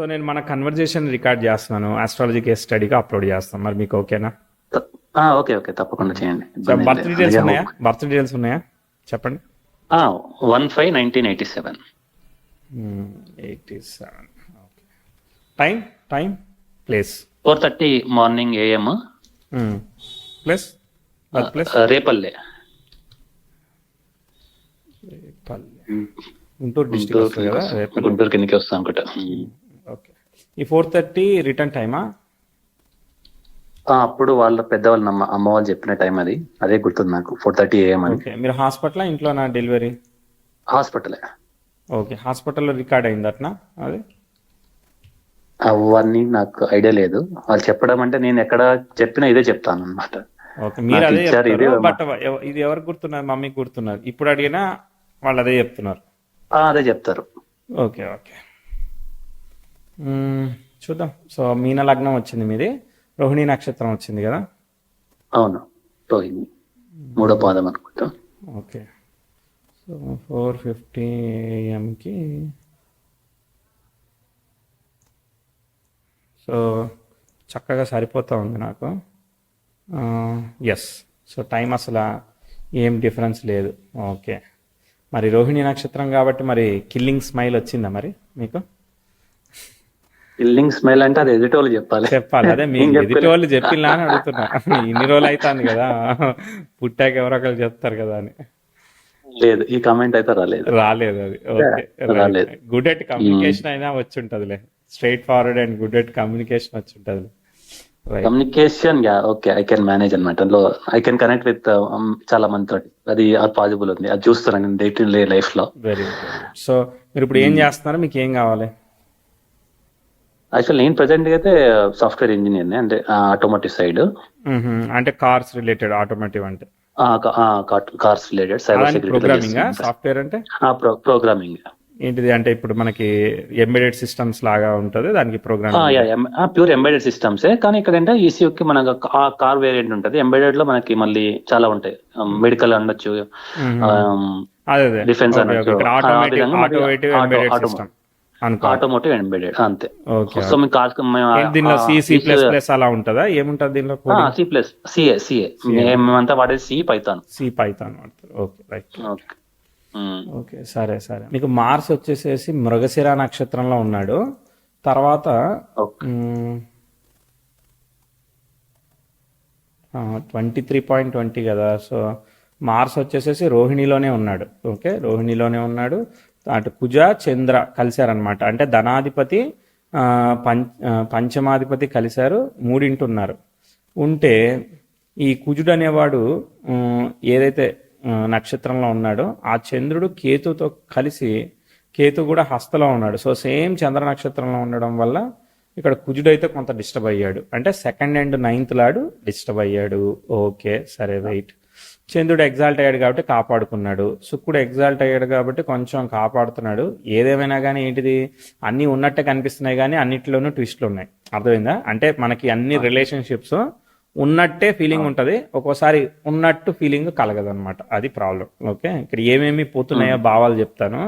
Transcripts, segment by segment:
So నేను మన conversation record చేస్తున్నాను, ఆస్ట్రాలజీ కేస్ స్టడీగా అప్లోడ్ చేస్తాను. మరి మీకు ఓకేనా? ఓకే ఓకే, తప్పకుండా చేయండి, సో ఇబ్బంది ఏం బర్త్ లేదు. డీటెయిల్స్ అలాగే ఉన్నాయా? బర్త్ డీటెయిల్స్ ఉన్నాయా చెప్పండి. 1/5/1987. 87. Okay. Time time place 4:30 morning AM. Plus birth plus Repalle, Guntur district వస్తుంది కదా రేపల్లి. గుంటూరు కిందకి వస్తాం అనుకుంటా. ఓకే. ఈ 4:30 రిటర్న్ టైమా? అప్పుడు వాళ్ళ పెద్దవాళ్ళు అమ్మ వాళ్ళు చెప్పిన టైం అదే గుర్తుంది నాకు, 4:30 AM అని. ఓకే. మీరు హాస్పిటల్ ఇంట్లో నా డెలివరీ? హాస్పిటలే. ఓకే. హాస్పిటల్లో రికార్డ్ అయింది అట్నా అది? అవన్నీ నాకు ఐడియా లేదు, వాళ్ళు చెప్పడం అంటే నేను ఎక్కడ చెప్పినా ఇదే చెప్తాను అనమాట. ఓకే. మీరు నాకు అదే ఇచ్చారు చెప్తారు, ఇదే బట్ ఇది ఎవరికి గుర్తున్నారు? మమ్మీకి గుర్తున్నారు. ఇప్పుడు అడిగినా వాళ్ళు అదే చెప్తున్నారు. అదే చెప్తారు. Okay okay. చూద్దాం. సో మీన లగ్నం వచ్చింది మీది, రోహిణి నక్షత్రం వచ్చింది కదా? అవును, రోహిణి 3వ పాదం అనుకుంటా. ఓకే. సో 4:50 AM సో చక్కగా సరిపోతూ ఉంది నాకు. ఎస్. సో టైం అసలు ఏం డిఫరెన్స్ లేదు. ఓకే. మరి రోహిణి నక్షత్రం కాబట్టి మరి కిల్లింగ్ స్మైల్ వచ్చిందా మరి మీకు? కిల్లింగ్ స్మైల్ అంటే అది ఎదుటోళ్ళు చెప్పాలి. అదే మీకు ఎదుటి వాళ్ళు చెప్పినా అని అడుగుతున్నా. ఇన్ని రోజులు అవుతాను కదా, పుట్టాక ఎవరొకరు చెప్తారు కదా అని. లేదు, ఈ కామెంట్ అయితే రాలేదు. అది. ఓకే. రాలేదు. గుడ్ ఎట్ కమ్యూనికేషన్ అయినా వచ్చి ఉంటదిలే, straightforward and good at communication వచ్చి ఉంటది. Communication okay, I can manage అనమాట. ఐ కెన్ కనెక్ట్ విత్ చాలా మంది తోటి, అది పాసిబుల్ ఉంది, అది చూస్తున్నాను నేను డే టు డే లైఫ్ లో. Very good. సో మీరు ఇప్పుడు ఏం చేస్తున్నారు? మీకు ఏం కావాలి? యాక్చువల్ నేను ప్రెసెంట్ అయితే సాఫ్ట్వేర్ ఇంజనీర్, అంటే ఆటోమోటివ్ సైడ్. అంటే కార్స్ రిలేటెడ్, ఆటోమోటివ్ అంటే cars related, cyber security. Programming software అంటే ప్రోగ్రామింగ్ ఏంటిది? అంటే ఇప్పుడు మనకి ఎంబెడెడ్ సిస్టమ్స్ లాగా ఉంటుంది, దానికి ప్రోగ్రామింగ్. Pure embedded systems. కానీ ఇక్కడ అంటే ఈసీయూకి మనకు కార్ వేరియంట్ ఉంటుంది, ఎంబెడెడ్ లో మనకి మళ్ళీ చాలా ఉంటాయి. మెడికల్ అనొచ్చు, డిఫెన్స్ అనొచ్చు, ఆటోమోటివ్ ఎంబెడెడ్ అంతే. సో మీకు దీనిలో C++ అలా ఉంటుందా? ఏముంటది దీనిలో? సిఏ మేమంతా వాడేది సి పైథాన్ వాడతారు. Okay, right. ఓకే, సరే. మీకు మార్స్ వచ్చేసేసి మృగశిర నక్షత్రంలో ఉన్నాడు. తర్వాత 23.20 కదా. సో మార్స్ వచ్చేసేసి రోహిణిలోనే ఉన్నాడు. ఓకే, రోహిణిలోనే ఉన్నాడు. అటు కుజ చంద్ర కలిశారనమాట. అంటే ధనాధిపతి పంచమాధిపతి కలిశారు, మూడింటున్నారు. ఉంటే ఈ కుజుడు అనేవాడు ఏదైతే నక్షత్రంలో ఉన్నాడో ఆ చంద్రుడు కేతుతో కలిసి, కేతు కూడా హస్తలో ఉన్నాడు. సో సేమ్ చంద్ర నక్షత్రంలో ఉండడం వల్ల ఇక్కడ కుజుడు అయితే కొంత డిస్టర్బ్ అయ్యాడు, అంటే 2nd and 9th లాడు డిస్టర్బ్ అయ్యాడు. ఓకే, సరే, రైట్. చంద్రుడు ఎగ్జాల్ట్ అయ్యాడు కాబట్టి కాపాడుకున్నాడు, శుక్రుడు ఎగ్జాల్ట్ అయ్యాడు కాబట్టి కొంచెం కాపాడుతున్నాడు. ఏదేమైనా కానీ ఏంటిది, అన్నీ ఉన్నట్టే కనిపిస్తున్నాయి కానీ అన్నిటిలోనూ ట్విస్ట్లు ఉన్నాయి. అర్థమైందా? అంటే మనకి అన్ని రిలేషన్షిప్స్ ఉన్నట్టే ఫీలింగ్ ఉంటుంది, ఒక్కోసారి ఉన్నట్టు ఫీలింగ్ కలగదు అనమాట. అది ప్రాబ్లం. ఓకే, ఇక్కడ ఏమేమి పోతున్నాయో భావాలు చెప్తాను.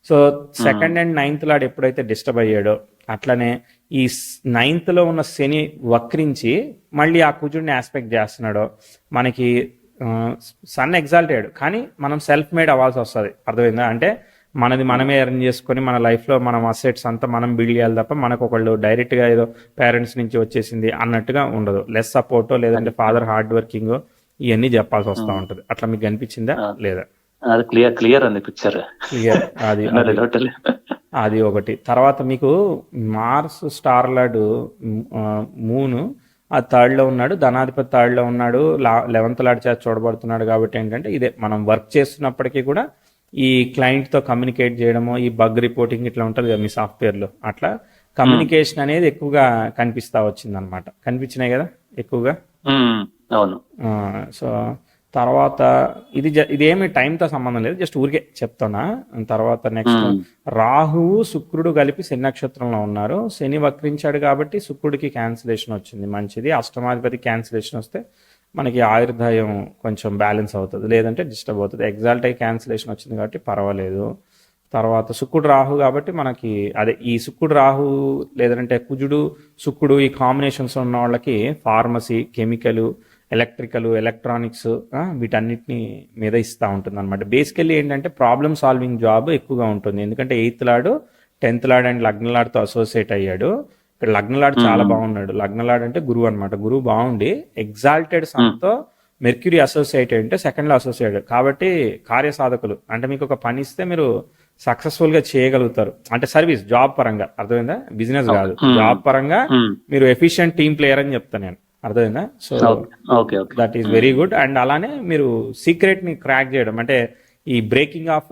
సో 2nd and 9th లాడు ఎప్పుడైతే డిస్టర్బ్ అయ్యాడో, అట్లనే ఈ 9th లో ఉన్న శని వక్రించి మళ్ళీ ఆ కుజుడిని ఆస్పెక్ట్ చేస్తున్నాడో, మనకి సన్ ఎగ్జాల్ట్ అయ్యాడు కానీ మనం సెల్ఫ్ మేడ్ అవ్వాల్సి వస్తుంది. అర్థమైందా? అంటే మనది మనమే ఎర్న్ చేసుకొని మన లైఫ్లో మనం అసెట్స్ అంతా మనం బిల్డ్ చేయాలి తప్ప మనకు ఒకళ్ళు డైరెక్ట్గా ఏదో పేరెంట్స్ నుంచి వచ్చేసింది అన్నట్టుగా ఉండదు. లెస్ సపోర్టో లేదంటే ఫాదర్ హార్డ్ వర్కింగ్ ఇవన్నీ చెప్పాల్సి వస్తూ ఉంటుంది. అట్లా మీకు అనిపించిందా లేదా? క్లియర్ అండి, పిక్చర్ క్లియర్. అది ఒకటి. తర్వాత మీకు మార్స్ స్టార్ లార్డ్ మూన్ ఆ 3rd లో ఉన్నాడు, ధనాధిపతి 3rd లో ఉన్నాడు, 11th లార్డ్ చేత చూడబడుతున్నాడు. కాబట్టి ఏంటంటే ఇదే మనం వర్క్ చేస్తున్నప్పటికీ కూడా ఈ క్లయింట్తో కమ్యూనికేట్ చేయడము, ఈ బగ్ రిపోర్టింగ్ ఇట్లా ఉంటుంది కదా మీ సాఫ్ట్వేర్లో, అట్లా కమ్యూనికేషన్ అనేది ఎక్కువగా కనిపిస్తా వచ్చింది అనమాట. కనిపించినాయి కదా ఎక్కువగా. అవును. సో తర్వాత ఇదేమి టైంతో సంబంధం లేదు, జస్ట్ ఊరికే చెప్తున్నా. తర్వాత నెక్స్ట్ రాహువు శుక్రుడు కలిపి శని నక్షత్రంలో ఉన్నారు. శని వక్రించాడు కాబట్టి శుక్రుడికి క్యాన్సిలేషన్ వచ్చింది, మంచిది. అష్టమాధిపతి క్యాన్సిలేషన్ వస్తే మనకి ఆయుర్దాయం కొంచెం బ్యాలెన్స్ అవుతుంది, లేదంటే డిస్టర్బ్ అవుతుంది. ఎగ్జాల్ట్ అయ్యి క్యాన్సిలేషన్ వచ్చింది కాబట్టి పర్వాలేదు. తర్వాత శుక్రుడు రాహు కాబట్టి మనకి అదే ఈ శుక్రుడు రాహు లేదంటే కుజుడు శుక్రుడు ఈ కాంబినేషన్స్ ఉన్న వాళ్ళకి ఫార్మసీ, కెమికల్, ఎలక్ట్రికల్, ఎలక్ట్రానిక్స్ వీటన్నిటిని మీద ఇస్తూ ఉంటుంది అనమాట. బేసికల్లీ ఏంటంటే ప్రాబ్లమ్ సాల్వింగ్ జాబ్ ఎక్కువగా ఉంటుంది. ఎందుకంటే 8th lord 10th lord and లగ్నలాడ్తో అసోసియేట్ అయ్యాడు. ఇక్కడ లగ్నలాడ్ చాలా బాగున్నాడు. లగ్నలాడ్ అంటే గురువు అనమాట. గురువు బాగుండి ఎగ్జాల్టెడ్ సన్తో మెర్క్యూరీ అసోసియేట్ అంటే సెకండ్లో అసోసియేట్ కాబట్టి కార్యసాధకులు అంటే మీకు ఒక పని ఇస్తే మీరు సక్సెస్ఫుల్ గా చేయగలుగుతారు. అంటే సర్వీస్ జాబ్ పరంగా, అర్థమైందా? బిజినెస్ కాదు, జాబ్ పరంగా మీరు ఎఫిషియెంట్ టీమ్ ప్లేయర్ అని చెప్తాను నేను, అర్థమైందా? So that is very good. And అలానే మీరు సీక్రెట్ ని క్రాక్ చేయడం అంటే ఈ బ్రేకింగ్ ఆఫ్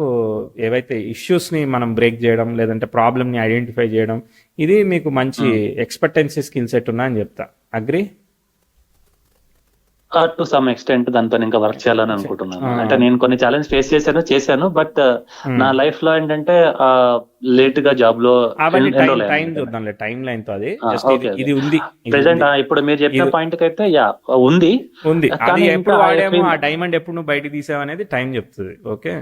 ఏవైతే ఇష్యూస్ ని మనం బ్రేక్ చేయడం లేదంటే ప్రాబ్లమ్ ని ఐడెంటిఫై చేయడం, ఇది మీకు మంచి ఎక్స్పెక్టెన్సీ స్కిల్ సెట్ ఉన్నా అని చెప్తా. అగ్రి? టు సమ్ ఎక్స్టెంట్ దాంతో ఇంకా వర్క్ చేయాలని అనుకుంటున్నాను. అంటే నేను కొన్ని ఛాలెంజ్ ఫేస్ చేశాను బట్ నా లైఫ్ లో ఏంటంటే లేట్ గా జాబ్ లో టైం చూద్దాంలే, టైం లైన్ తో అది ఇది ఉంది ప్రెసెంట్. ఇప్పుడు మీరు చెప్పిన పాయింట్ కి అయితే ఉంది. అది ఎప్పుడు వాడాము, ఆ డైమండ్ ఎప్పుడు నువ్వు బయటకు తీసావు అనేది టైం చెప్తుంది. ఓకే.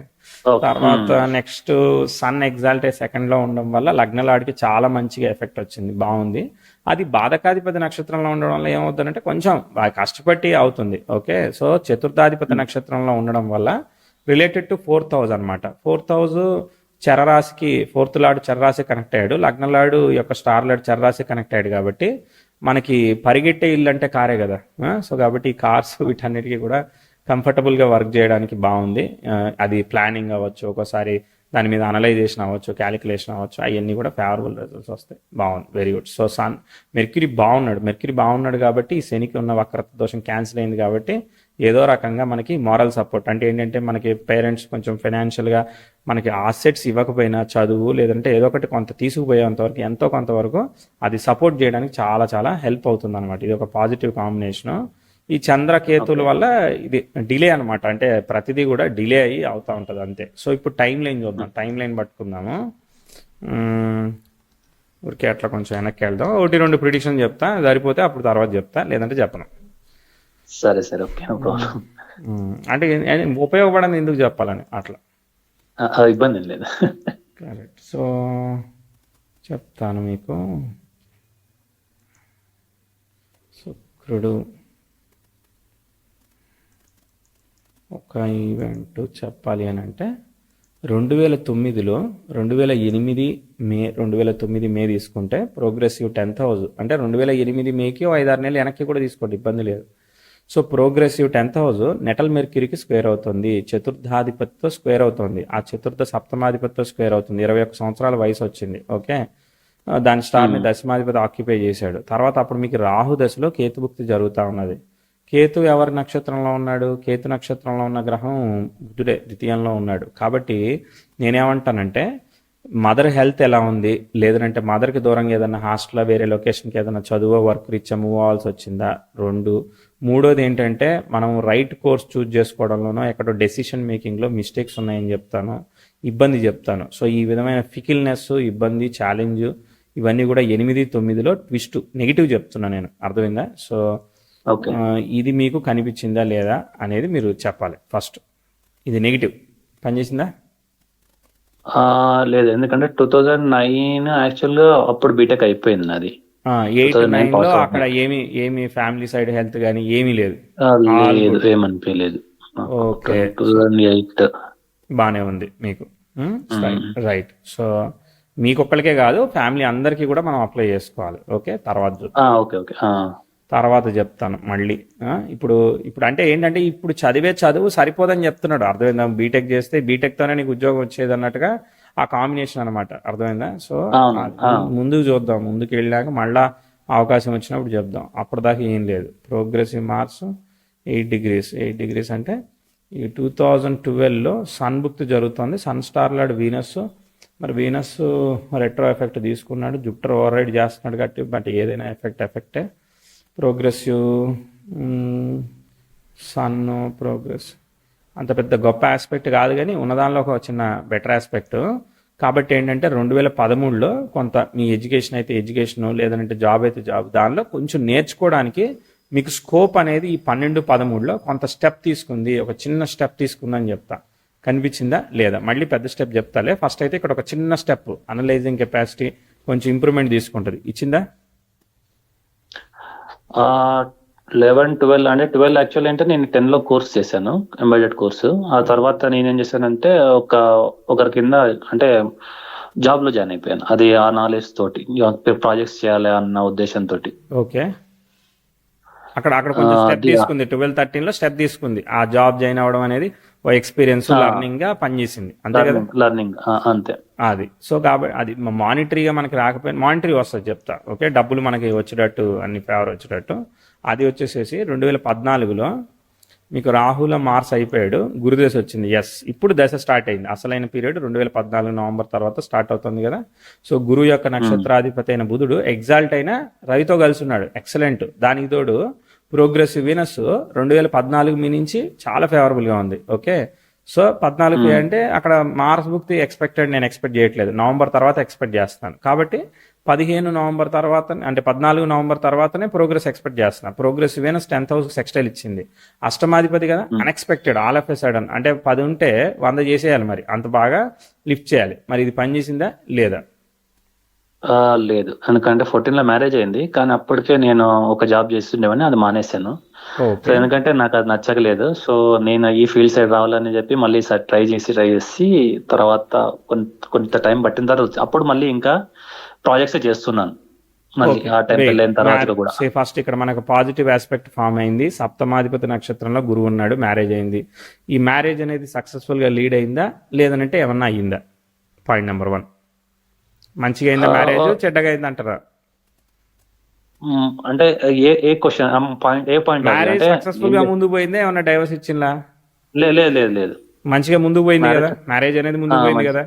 తర్వాత నెక్స్ట్ సన్ ఎగ్జాల్టే సెకండ్ లో ఉండడం వల్ల లగ్నలాడికి చాలా మంచిగా ఎఫెక్ట్ వచ్చింది, బాగుంది. అది బాధకాధిపతి నక్షత్రంలో ఉండడం వల్ల ఏమవుతుందంటే కొంచెం కష్టపడి అవుతుంది. ఓకే. సో చతుర్థాధిపతి నక్షత్రంలో ఉండడం వల్ల రిలేటెడ్ టు 4th హౌస్ అనమాట. 4th హౌస్ చరరాశికి 4th లార్డ్ చరరాశి కనెక్ట్ అయ్యాడు, లగ్నలాడు యొక్క స్టార్ లార్డ్ చరరాశి కనెక్ట్ అయ్యాడు కాబట్టి మనకి పరిగెట్టే ఇల్లు అంటే కారే కదా. సో కాబట్టి ఈ కార్స్ వీటన్నిటికీ కూడా కంఫర్టబుల్గా వర్క్ చేయడానికి బాగుంది. అది ప్లానింగ్ అవ్వచ్చు, ఒక్కోసారి దాని మీద అనలైజేషన్ అవ్వచ్చు, క్యాలిక్యులేషన్ అవ్వచ్చు, అవన్నీ కూడా ఫేవరబుల్ రిజల్ట్స్ వస్తాయి. బాగుంది, వెరీ గుడ్. సో మెర్క్యూరీ బాగున్నాడు కాబట్టి ఈ శనికి ఉన్న వక్రత దోషం క్యాన్సిల్ అయింది కాబట్టి ఏదో రకంగా మనకి మారల్ సపోర్ట్ అంటే ఏంటంటే మనకి పేరెంట్స్ కొంచెం ఫైనాన్షియల్గా మనకి ఆసెట్స్ ఇవ్వకపోయినా చదువు లేదంటే ఏదో ఒకటి కొంత తీసుకుపోయేంతవరకు ఎంతో కొంతవరకు అది సపోర్ట్ చేయడానికి చాలా చాలా హెల్ప్ అవుతుంది అనమాట. ఇది ఒక పాజిటివ్ కాంబినేషను. ఈ చంద్రకేతుల వల్ల ఇది డిలే అనమాట, అంటే ప్రతిదీ కూడా డిలే అయ్యి అవుతూ ఉంటుంది అంతే. సో ఇప్పుడు టైం లైన్ చూద్దాం, టైం లైన్ పట్టుకుందాము. ఊరికే అట్లా కొంచెం వెనక్కి వెళ్దాం. 1-2 ప్రిడిక్షన్ చెప్తా, సరిపోతే అప్పుడు తర్వాత చెప్తా, లేదంటే చెప్పను. సరే ఓకే. అంటే ఉపయోగపడని ఎందుకు చెప్పాలని అట్లా ఇబ్బంది లేదు. కరెక్ట్. సో చెప్తాను మీకు. శుక్రుడు ఒక ఈవెంట్ చెప్పాలి అని అంటే 2008 మే తీసుకుంటే ప్రోగ్రెసివ్ 10th హౌస్ అంటే 2008 మేకి 5-6 నెలలు వెనక్కి కూడా తీసుకోండి, ఇబ్బంది లేదు. So progressive 10th house natal మెర్క్యూరీకి స్క్వేర్ అవుతుంది, చతుర్థాధిపతితో స్క్వేర్ అవుతుంది, ఆ చతుర్థ సప్తమాధిపతితో స్క్వేర్ అవుతుంది. 21 సంవత్సరాల వయసు వచ్చింది. ఓకే. దాని స్టార్ని దశమాధిపతి ఆక్యుపై చేశాడు. తర్వాత అప్పుడు మీకు రాహు దశలో కేతుభుక్తి జరుగుతూ ఉన్నది. కేతు ఎవరి నక్షత్రంలో ఉన్నాడు? కేతు నక్షత్రంలో ఉన్న గ్రహం బుధుడే, ద్వితీయంలో ఉన్నాడు. కాబట్టి నేనేమంటానంటే మదర్ హెల్త్ ఎలా ఉంది, లేదంటే మదర్కి దూరంగా ఏదైనా హాస్టల్లో వేరే లొకేషన్కి ఏదైనా చదువు వర్క్ రీత్యా మూవ్ అవ్వాల్సి వచ్చిందా? 2. మూడోది ఏంటంటే మనం రైట్ కోర్స్ చూజ్ చేసుకోవడంలోనో ఎక్కడో డెసిషన్ మేకింగ్లో మిస్టేక్స్ ఉన్నాయని చెప్తాను, ఇబ్బంది చెప్తాను. సో ఈ విధమైన ఫికిల్నెస్, ఇబ్బంది, ఛాలెంజ్ ఇవన్నీ కూడా 8-9లో ట్విస్ట్ నెగిటివ్ చెప్తున్నా నేను, అర్థమైందా? సో ఇది మీకు కనిపించిందా లేదా అనేది మీరు చెప్పాలి ఫస్ట్. ఇది నెగిటివ్ పనిచేసిందా? లేదు, ఎందుకంటే 2009 యాక్చువల్గా అప్పుడు బీటెక్ అయిపోయింది అది. 8-9లో అక్కడ ఏమి ఫ్యామిలీ సైడ్ హెల్త్ కానీ ఏమీ లేదు, ఏమనిపించలేదు. ఓకే, 2008 బానే ఉంది మీకు. రైట్. సో మీకొక్కరికే కాదు, ఫ్యామిలీ అందరికీ కూడా మనం అప్లై చేసుకోవాలి. ఓకే, తర్వాత చెప్తాను మళ్ళీ. ఇప్పుడు అంటే ఏంటంటే ఇప్పుడు చదువు సరిపోదని చెప్తున్నాడు, అర్థమైందా? బీటెక్ చేస్తే బీటెక్తోనే నీకు ఉద్యోగం వచ్చేది అన్నట్టుగా ఆ కాంబినేషన్ అనమాట, అర్థమైందా? సో ముందుకు చూద్దాం, ముందుకు వెళ్ళాక మళ్ళా అవకాశం వచ్చినప్పుడు చెప్దాం, అప్పటిదాకా ఏం లేదు. ప్రోగ్రెసివ్ మార్క్స్ 8 డిగ్రీస్ అంటే ఈ 2012లో సన్ భుక్తి జరుగుతుంది. సన్ స్టార్ లార్డ్ వీనస్, మరి వీనస్ రెట్రో ఎఫెక్ట్ తీసుకున్నాడు, జూపిటర్ ఓవర్ రైడ్ చేస్తున్నాడు కాబట్టి బట్ ఏదైనా ఎఫెక్టే. ప్రోగ్రెసివ్ సన్ ప్రోగ్రెస్ అంత పెద్ద గొప్ప ఆస్పెక్ట్ కాదు, కానీ ఉన్నదానిలో ఒక చిన్న బెటర్ ఆస్పెక్ట్. కాబట్టి ఏంటంటే 2013లో కొంత మీ ఎడ్యుకేషన్ అయితే ఎడ్యుకేషన్, లేదంటే జాబ్ అయితే జాబ్, దానిలో కొంచెం నేర్చుకోవడానికి మీకు స్కోప్ అనేది ఈ 12-13లో కొంత స్టెప్ తీసుకుంది, ఒక చిన్న స్టెప్ తీసుకుందని చెప్తా. కనిపించిందా లేదా? మళ్ళీ పెద్ద స్టెప్ చెప్తాలే, ఫస్ట్ అయితే ఇక్కడ ఒక చిన్న స్టెప్ అనలైజింగ్ కెపాసిటీ కొంచెం ఇంప్రూవ్మెంట్ తీసుకుంటుంది. ఇచ్చిందా? 11, 12 అంటే 12 యాక్చువల్ అంటే నేను 10 లో కోర్స్ చేశాను, ఎంబెడెడ్ కోర్సు. ఆ తర్వాత నేనేం చేశానంటే ఒకరి కింద అంటే జాబ్ లో జాయిన్ అయిపోయాను. అది ఆ నాలెడ్జ్ తోటి ప్రాజెక్ట్స్ చేయాలి అన్న ఉద్దేశంతో. ఓకే, అక్కడ కొంచెం స్టెప్ అది తీసుకుంది. 12-13లో స్టెప్ తీసుకుంది. ఆ జాబ్ జాయిన్ అవ్వడం అనేది ఓ ఎక్స్పీరియన్స్ లెర్నింగ్ గా పనిచేసింది, అంతే కదా? లర్నింగ్ అంతే. అది సో కాబట్టి అది మానిటరీగా మనకి రాకపోయినా మానిటరీ వస్తుంది చెప్తా. ఓకే, డబ్బులు మనకి వచ్చేటట్టు, అన్ని ఫేవర్ వచ్చేటట్టు. అది వచ్చేసేసి 2014లో మీకు రాహుల మార్స్ అయిపోయాడు, గురుదశ వచ్చింది. ఎస్, ఇప్పుడు దశ స్టార్ట్ అయింది. అసలైన పీరియడ్ 2014 నవంబర్ తర్వాత స్టార్ట్ అవుతుంది కదా. సో గురువు యొక్క నక్షత్రాధిపతి అయిన బుధుడు ఎగ్జాల్ట్ అయిన రవితో కలిసి ఉన్నాడు, ఎక్సలెంట్. దానికి తోడు ప్రోగ్రెసివ్ వీనస్ 2014 మీ నుంచి చాలా ఫేవరబుల్గా ఉంది. ఓకే, సో 14 అంటే అక్కడ మార్స్ బుక్ ఎక్స్పెక్టెడ్, నేను ఎక్స్పెక్ట్ చేయట్లేదు, నవంబర్ తర్వాత ఎక్స్పెక్ట్ చేస్తాను. కాబట్టి 15 నవంబర్ తర్వాత అంటే 14 నవంబర్ తర్వాతనే ప్రోగ్రెస్ ఎక్స్పెక్ట్ చేస్తున్నా. Progress Venus 10th house sextile ఇచ్చింది, అష్టమాధిపతి కదా, unexpected, all of a sudden. అంటే 10 ఉంటే 100 చేసేయాలి, మరి అంత బాగా లిఫ్ట్ చేయాలి. మరి ఇది పని చేసిందా లేదా? లేదు, ఎందుకంటే 14 లో మ్యారేజ్ అయింది, కానీ అప్పటికే నేను ఒక జాబ్ చేస్తుండేవని అది మానేశాను. సో ఓకే, ఎందుకంటే నాకు అది నచ్చలేదు. సో నేను ఈ ఫీల్డ్ సైడ్ రావాలని చెప్పి మళ్ళీ ట్రై చేసి తర్వాత కొంత టైం పట్టిన తర్వాత అప్పుడు మళ్ళీ ఇంకా ప్రాజెక్ట్స్ చేస్తున్నాను మళ్ళీ ఆ టైం వెళ్ళిన తర్వాత కూడా. ఫస్ట్ ఇక్కడ మనకు పాజిటివ్ ఆస్పెక్ట్ ఫామ్ అయింది. సప్తమాధిపతి నక్షత్రంలో గురువు ఉన్నాడు, మ్యారేజ్ అయింది. ఈ మ్యారేజ్ అనేది సక్సెస్ఫుల్ గా లీడ్ అయిందా లేదనంటే ఏమన్నా అయ్యిందా? పాయింట్ నెంబర్ 1, మంచిగా అయిందా మ్యారేజ్, చెడ్డగా అయింది అంటారా? అంటే ఏ క్వశ్చన్ పాయింట్ మ్యారేజ్ సక్సెస్ఫుల్ గా ముందుకు పోయిందా, ఏమన్నా డైవర్స్ ఇచ్చిందా? లేదు, మంచిగా ముందుకు పోయింది కదా, మ్యారేజ్ అనేది ముందుకు పోయింది కదా.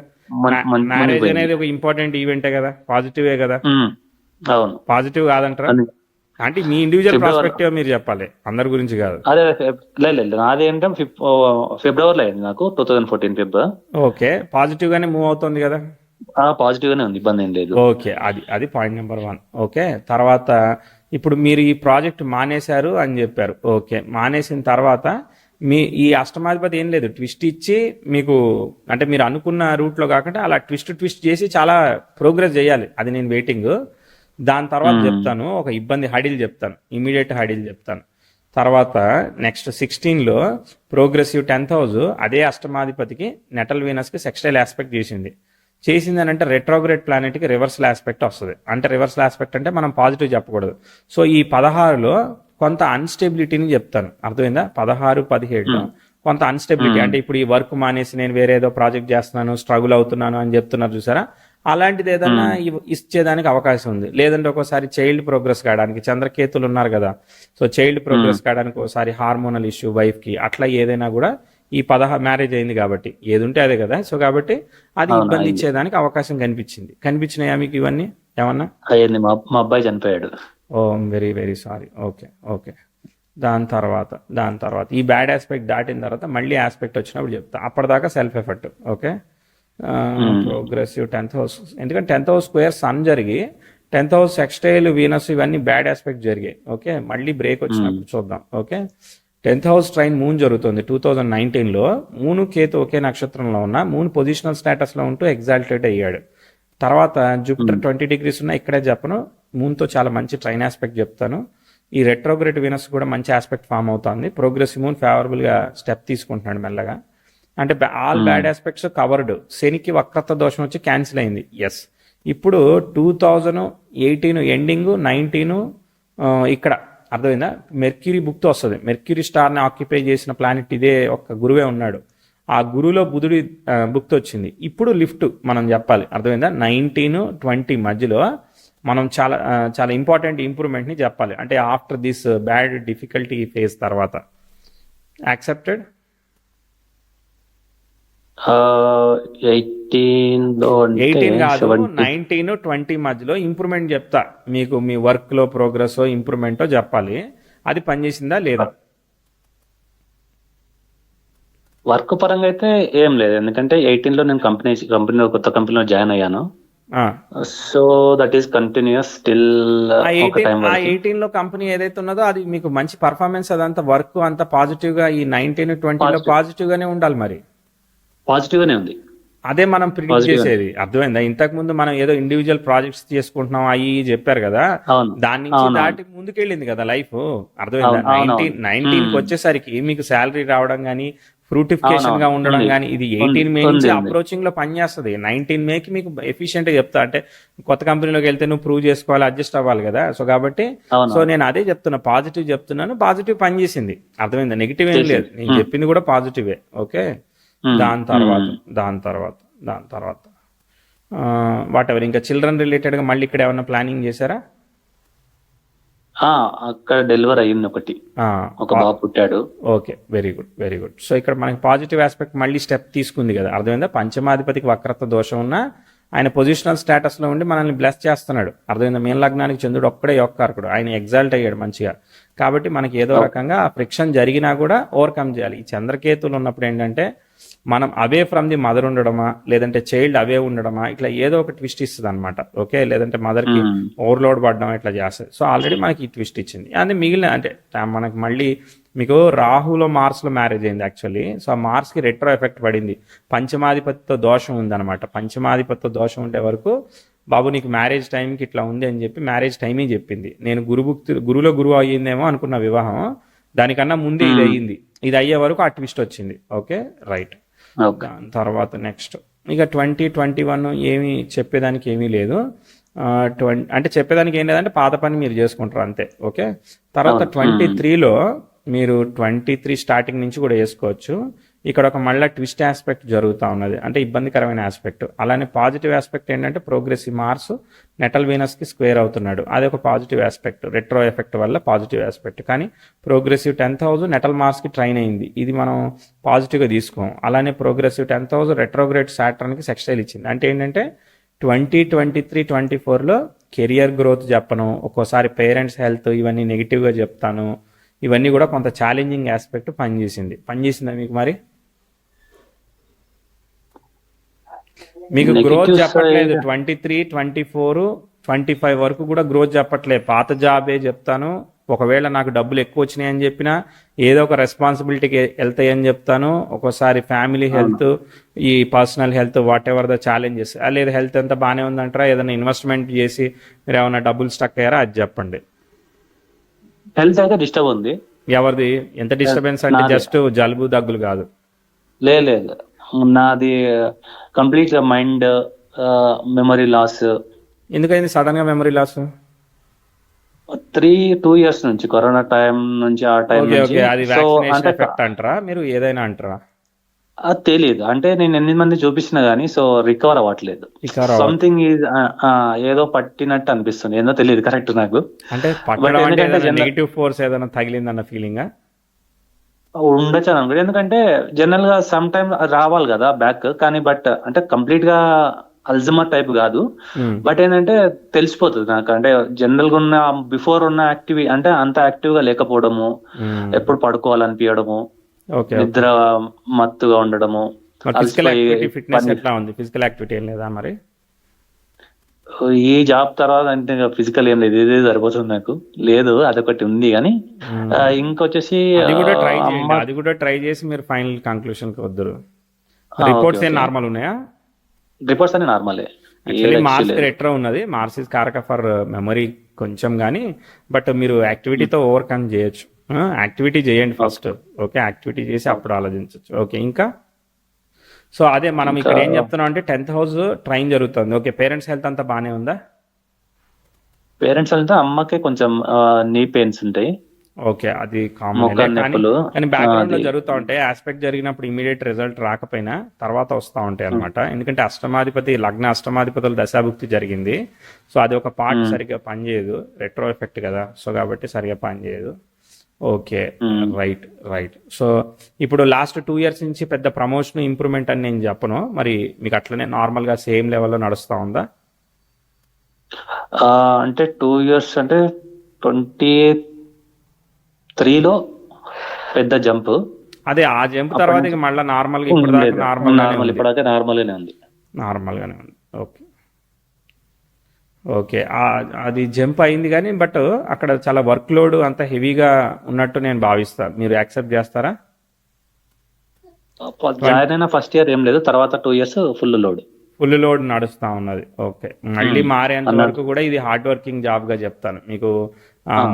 మ్యారేజ్ అనేది ఒక ఇంపార్టెంట్ ఈవెంటే కదా, పాజిటివే కదా. అవును, పాజిటివ్ కాదంటారా? అంటే మీ ఇండివిజువల్ పర్స్పెక్టివ్ మీరు చెప్పాలి, అందరి గురించి కాదు. అదే లేదు, నాది ఏంటంటే ఫిబ్రవరిలో అయింది నాకు, 2014 ఫిబ్రవరి. ఓకే, పాజిటివ్ గానే మూవ్ అవుతుంది కదా. పాజిటివ్ గానే ఉంది, ఇబ్బంది ఏం లేదు. ఓకే, అది పాయింట్ నెంబర్ 1. ఓకే, తర్వాత ఇప్పుడు మీరు ఈ ప్రాజెక్ట్ మానేశారు అని చెప్పారు. ఓకే, మానేసిన తర్వాత ఈ అష్టమాధిపతి ఏం లేదు, ట్విస్ట్ ఇచ్చి మీకు అంటే మీరు అనుకున్న రూట్లో కాకుండా అలా ట్విస్ట్ చేసి చాలా ప్రోగ్రెస్ చేయాలి. అది నేను వెయిటింగ్. దాని తర్వాత చెప్తాను, ఒక ఇబ్బంది హడిల్ చెప్తాను, ఇమీడియట్ హడిల్ చెప్తాను. తర్వాత నెక్స్ట్ 16లో ప్రోగ్రెసివ్ 10th హౌస్ అదే అష్టమాధిపతికి నెటల్ వీనస్కి సెక్స్టైల్ ఆస్పెక్ట్ చేసింది అని అంటే రెట్రోగ్రేడ్ ప్లానెట్కి రివర్సల్ ఆస్పెక్ట్ వస్తుంది. అంటే రివర్సల్ ఆస్పెక్ట్ అంటే మనం పాజిటివ్ చెప్పకూడదు. సో ఈ 16లో కొంత అన్స్టెబిలిటీని చెప్తాను, అర్థమైందా? 16, 17లో కొంత అన్స్టెబిలిటీ, అంటే ఇప్పుడు ఈ వర్క్ మానేసి నేను వేరే ఏదో ప్రాజెక్ట్ చేస్తున్నాను, స్ట్రగుల్ అవుతున్నాను అని చెప్తున్నారు చూసారా, అలాంటిది ఏదన్నా ఇచ్చేదానికి అవకాశం ఉంది. లేదంటే ఒక్కోసారి చైల్డ్ ప్రోగ్రెస్ కావడానికి, చంద్రకేతులు ఉన్నారు కదా, సో చైల్డ్ ప్రోగ్రెస్ కావడానికి ఒకసారి హార్మోనల్ ఇష్యూ వైఫ్కి, అట్లా ఏదైనా కూడా ఈ మ్యారేజ్ అయింది కాబట్టి ఏది ఉంటే అదే కదా. సో కాబట్టి అది ఇబ్బంది ఇచ్చేదానికి అవకాశం కనిపించినాయా మీకు ఇవన్నీ ఏమన్నా? అయ్యింది, మా అబ్బాయి చనిపోయాడు. ఓ వెరీ వెరీ సారీ. ఓకే, దాని తర్వాత ఈ బ్యాడ్ ఆస్పెక్ట్ దాటిన తర్వాత మళ్ళీ ఆస్పెక్ట్ వచ్చినప్పుడు చెప్తా. అప్పటిదాకా self effort. Okay, progressive 10th house, ఎందుకంటే 10th హౌస్ స్క్వేర్ సన్ జరిగి 10th హౌస్ సెక్స్టైల్ వీనస్ ఇవన్నీ బ్యాడ్ ఆస్పెక్ట్ జరిగాయి. ఓకే, మళ్ళీ బ్రేక్ వచ్చినప్పుడు చూద్దాం. Okay, 10th house train moon జరుగుతుంది 2019లో. మూన్ కేతు ఒకే నక్షత్రంలో ఉన్న, మూన్ పొజిషనల్ స్టేటస్లో ఉంటూ ఎగ్జాల్టేట్ అయ్యాడు. తర్వాత జూపిటర్ 20 degrees ఉన్న, ఇక్కడే చెప్పను, మూన్తో చాలా మంచి ట్రైన్ ఆస్పెక్ట్ చెప్తాను. ఈ రెట్రోగ్రేడ్ వీనస్ కూడా మంచి ఆస్పెక్ట్ ఫామ్ అవుతుంది. ప్రోగ్రెసివ్ మూన్ ఫేవరబుల్గా స్టెప్ తీసుకుంటున్నాడు మెల్లగా. అంటే ఆల్ బ్యాడ్ ఆస్పెక్ట్స్ కవర్డ్. శనికి వక్రత దోషం వచ్చి క్యాన్సిల్ అయింది. ఎస్, ఇప్పుడు 2018 ఎండింగ్ 19 ఇక్కడ అర్థమైందా, మెర్క్యూరీ బుక్తో వస్తుంది. మెర్క్యూరీ స్టార్ని ఆక్యుపై చేసిన ప్లానెట్ ఇదే, ఒక్క గురువే ఉన్నాడు. ఆ గురువులో బుధుడి బుక్తో వచ్చింది. ఇప్పుడు లిఫ్ట్ మనం చెప్పాలి, అర్థమైందా? 19-20 మధ్యలో మనం చాలా ఇంపార్టెంట్ ఇంప్రూవ్మెంట్ని చెప్పాలి. అంటే after this bad difficulty phase తర్వాత. యాక్సెప్టెడ్? 18 కాదు, 19-20 మధ్యలో ఇంప్రూవ్మెంట్ చెప్తా మీకు. మీ వర్క్ లో ప్రోగ్రెస్ ఇంప్రూవ్మెంటో చెప్పాలి. అది పనిచేసిందా లేదా? వర్క్ పరంగా అయితే ఏం లేదు, ఎందుకంటే 18లో నేను కొత్త కంపెనీలో జాయిన్ అయ్యాను. So that is continues still. 18లో కంపెనీ ఏదైతే ఉన్నదో అది మీకు మంచి పర్ఫార్మెన్స్, అదంతా వర్క్ అంతా పాజిటివ్ గా, ఈ 19-20లో పాజిటివ్ గానే ఉండాలి మరి. పాజిటివ్ గానే ఉంది. అదే మనం ప్రిడిక్ట్ పాజిటివ్ గానే. చేసేది, అర్థమైందా? ఇంతకు ముందు మనం ఏదో ఇండివిజువల్ ప్రాజెక్ట్స్ చేసుకుంటున్నాం అవి చెప్పారు కదా, అవును దాని నుంచి అవునవును దాటి ముందుకెళ్ళింది కదా లైఫ్, అర్థమైందా? అవును అవునవును. 19కి వచ్చేసరికి మీకు శాలరీ రావడం కానీ ఫ్రూటిఫికేషన్ గా అవునవును ఉండడం ఉంది కానీ ఇది ఉంది 18 మే నుంచి ఉంది ఉంది. అప్రోచింగ్ లో పనిచేస్తుంది. 19 మేకి మీకు ఎఫిషియెంట్ గా చెప్తా అంటే కొత్త కంపెనీలోకి వెళ్తే నువ్వు ప్రూవ్ చేసుకోవాలి, అడ్జస్ట్ అవ్వాలి కదా. సో కాబట్టి అవునవును నేను అదే చెప్తున్నా, పాజిటివ్ చెప్తున్నాను, పాజిటివ్ పనిచేసింది, అర్థమైందా? నెగిటివ్ ఏం లేదు, చేసింది. నేను చెప్పింది కూడా పాజిటివే. ఓకే, దాని తర్వాత దాని తర్వాత దాని తర్వాత వాట్ ఎవర్ ఇంకా చిల్డ్రన్ రిలేటెడ్గా మళ్ళీ ఇక్కడ ఏమైనా ప్లానింగ్ చేశారా? అక్కడ డెలివర్ అయ్యింది ఒకటి, ఆ, ఒక బాబు పుట్టాడు. Okay, very good very good. So ఇక్కడ మనకి పాజిటివ్ ఆస్పెక్ట్ మళ్ళీ స్టెప్ తీసుకుంది కదా, అర్థమైందా? పంచమాధిపతికి వక్రత్వ దోషం ఉన్నా ఆయన పొజిషనల్ స్టేటస్లో ఉండి మనల్ని బ్లెస్ చేస్తున్నాడు, అర్థమైందా? మీన లగ్నానికి చంద్రుడు ఒక్కడే యొక్కారకుడు, ఆయన ఎగ్జాల్ట్ అయ్యాడు మంచిగా. కాబట్టి మనకి ఏదో రకంగా ఆ ఫ్రిక్షన్ జరిగినా కూడా ఓవర్కమ్ చేయాలి. ఈ చంద్రకేతులు ఉన్నప్పుడు ఏంటంటే మనం అవే ఫ్రమ్ ది మదర్ ఉండడమా, లేదంటే చైల్డ్ అవే ఉండడమా, ఇట్లా ఏదో ఒక ట్విస్ట్ ఇస్తుంది అనమాట. ఓకే, లేదంటే మదర్కి ఓవర్లోడ్ పడడం ఇట్లా చేస్తుంది. సో ఆల్రెడీ మనకి ఈ ట్విస్ట్ ఇచ్చింది. అది మిగిలిన అంటే మనకి మళ్ళీ మీకు రాహులో మార్స్లో మ్యారేజ్ అయింది యాక్చువల్లీ. సో ఆ మార్స్కి రెట్రో ఎఫెక్ట్ పడింది, పంచమాధిపతితో దోషం ఉందన్నమాట. పంచమాధిపతితో దోషం ఉండే వరకు బాబు నీకు మ్యారేజ్ టైంకి ఇట్లా ఉంది అని చెప్పి మ్యారేజ్ టైమే చెప్పింది. నేను గురులో గురువు అయ్యిందేమో అనుకున్న వివాహం, దానికన్నా ముందే ఇది అయ్యింది. ఇది అయ్యే వరకు ఆ ట్విస్ట్ వచ్చింది. Okay, right. దాని తర్వాత నెక్స్ట్ ఇక 2021 ఏమీ చెప్పేదానికి ఏమీ లేదు. అంటే చెప్పేదానికి ఏం లేదంటే పాత పని మీరు చేసుకుంటారు అంతే. ఓకే, తర్వాత 23లో మీరు 23 స్టార్టింగ్ నుంచి కూడా వేసుకోవచ్చు. ఇక్కడ ఒక మళ్ళీ ట్విస్ట్ ఆస్పెక్ట్ జరుగుతూ ఉన్నది, అంటే ఇబ్బందికరమైన ఆస్పెక్ట్. అలానే పాజిటివ్ ఆస్పెక్ట్ ఏంటంటే ప్రోగ్రెసివ్ మార్స్ నెటల్ వీనస్కి స్క్వేర్ అవుతున్నాడు, అది ఒక పాజిటివ్ ఆస్పెక్ట్, రెట్రో ఎఫెక్ట్ వల్ల పాజిటివ్ ఆస్పెక్ట్. కానీ ప్రోగ్రెసివ్ 10th హౌస్ నెటల్ మార్స్కి ట్రైన్ అయింది, ఇది మనం పాజిటివ్గా తీసుకోం. అలానే ప్రోగ్రెసివ్ 10th హౌస్ రెట్రోగ్రేడ్ సాటర్న్కి సెక్స్టైల్ ఇచ్చింది. అంటే ఏంటంటే 2023, 24లో కెరియర్ గ్రోత్ చెప్పను, ఒక్కోసారి పేరెంట్స్ హెల్త్ ఇవన్నీ నెగిటివ్గా చెప్తాను, ఇవన్నీ కూడా కొంత ఛాలెంజింగ్ ఆస్పెక్ట్ పనిచేసిందా మీకు? మరి మీకు గ్రోత్ చెప్పట్లేదు 23, 24, 25 వరకు కూడా గ్రోత్ చెప్పట్లేదు. పాత జాబే చెప్తాను, ఒకవేళ నాకు డబ్బులు ఎక్కువ వచ్చినాయని చెప్పినా ఏదో ఒక రెస్పాన్సిబిలిటీకి వెళ్తాయని చెప్తాను. ఒక్కోసారి ఫ్యామిలీ హెల్త్, ఈ personal health, what ever the challenges. లేదా హెల్త్ అంతా బాగానే ఉందంటారా, ఏదైనా ఇన్వెస్ట్మెంట్ చేసి మీరు ఏమైనా డబ్బులు స్టక్ అయ్యారా, అది చెప్పండి. హెల్త్ అయితే డిస్టర్బ్ ఉంది. ఎవరిది? ఎంత డిస్టర్బెన్స్ అంటే జస్ట్ జలుబు దగ్గులు కాదు? లేదు, నాది కంప్లీట్ మైండ్ మెమరీ లాస్. ఎందుకైంది సడన్ గా మెమరీ లాస్? 2 years నుంచి, కరోనా టైం నుంచి, ఆ టైం నుంచి. అది వ్యాక్సినేషన్ ఎఫెక్ట్ అంటారా మీరు, ఏదైనా అంటారా? అది తెలియదు, అంటే నేను ఎన్ని మంది చూపించినా గానీ సో రికవర్ అవ్వట్లేదు. సంథింగ్ ఈజ్ ఏదో పట్టినట్టు అనిపిస్తుంది, ఏదో తెలియదు కరెక్ట్ నాకు. అంటే నెగిటివ్ ఫోర్స్ ఏదైనా తగిలిందన్న ఫీలింగ్ ఉండొచ్చు అనుకో. ఎందుకంటే జనరల్ గా సమ్ టైమ్ రావాలి కదా బ్యాక్, కానీ బట్ అంటే కంప్లీట్ గా అల్జమర్ టైప్ కాదు. బట్ ఏంటంటే తెలిసిపోతుంది నాకు, అంటే జనరల్ గా ఉన్న బిఫోర్ ఉన్న అంటే అంత యాక్టివ్ గా లేకపోవడము, ఎప్పుడు పడుకోవాలనిపించడము, నిద్ర మత్తుగా ఉండడము. ఫిజికల్ యాక్టివిటీ ఏం లేదా మరి? ఈ జాబ్ తర్వాత అంటే ఫిజికల్ ఏం లేదు, ఇదే సరిపోతుంది నాకు. లేదు, అదొకటి ఉంది కానీ ఇంకొచ్చేసి అది కూడా ట్రై చేసి మీరు ఫైనల్ కంక్లూషన్ కి వద్దురు. రిపోర్ట్స్ ఏం నార్మల్ ఉన్నాయా? రిపోర్ట్స్ అన్ని నార్మలే. మార్స్ రెట్రో ఉన్నది, మార్స్ ఇస్ కారక ఫర్ మెమరీ కొంచెం కానీ, బట్ మీరు యాక్టివిటీతో ఓవర్కమ్ చేయొచ్చు. యాక్టివిటీ చేయండి ఫస్ట్. ఓకే, యాక్టివిటీ చేసి అప్పుడు ఆలోచించవచ్చు. ఓకే, ఇంకా సో అదే మనం ఇక్కడ ఏం చెప్తున్నాం అంటే 10th హౌస్ ట్రైన్ జరుగుతుంది. ఓకే, పేరెంట్స్ హెల్త్ అంతా బాగానే ఉందా? పేరెంట్స్ హెల్త్ అమ్మకే కొంచెం నీ పెయిన్స్ ఉంటాయి. ఓకే, అది కామన్. కానీ బ్యాక్గ్రౌండ్ లో జరుగుతూ ఉంటాయి. ఆస్పెక్ట్ జరిగినప్పుడు ఇమీడియట్ రిజల్ట్ రాకపోయినా తర్వాత వస్తూ ఉంటాయి అనమాట. ఎందుకంటే లగ్న అష్టమాధిపతుల దశాభుక్తి జరిగింది. సో అది ఒక పార్ట్ సరిగ్గా పనిచేయదు, రెట్రో ఎఫెక్ట్ కదా. సో కాబట్టి సరిగ్గా పనిచేయదు. Okay, right. సో ఇప్పుడు లాస్ట్ 2 years నుంచి పెద్ద ప్రమోషన్ ఇంప్రూవ్మెంట్ అని నేను చెప్పను. మరి మీకు అట్లనే నార్మల్ గా సేమ్ లెవెల్లో నడుస్తా ఉందా? అంటే 2 years అంటే 23లో పెద్ద జంప్. అదే ఆ జంప్ తర్వాత ఇక మళ్ళీ నార్మల్ గా నార్మల్గానే ఉంది. ఓకే, అది జంప్ అయింది కానీ బట్ అక్కడ చాలా వర్క్ లోడ్ అంత హెవీగా ఉన్నట్టు నేను భావిస్తాను. మీరు యాక్సెప్ట్ చేస్తారా? జాయిన్ అయిన ఫస్ట్ ఇయర్ ఏం లేదు, తర్వాత 2 years full load full load నడుస్తూ ఉన్నది. ఓకే, మళ్ళీ మారేంత అన్నాడు. వరకు కూడా ఇది హార్డ్ వర్కింగ్ జాబ్గా చెప్తాను మీకు.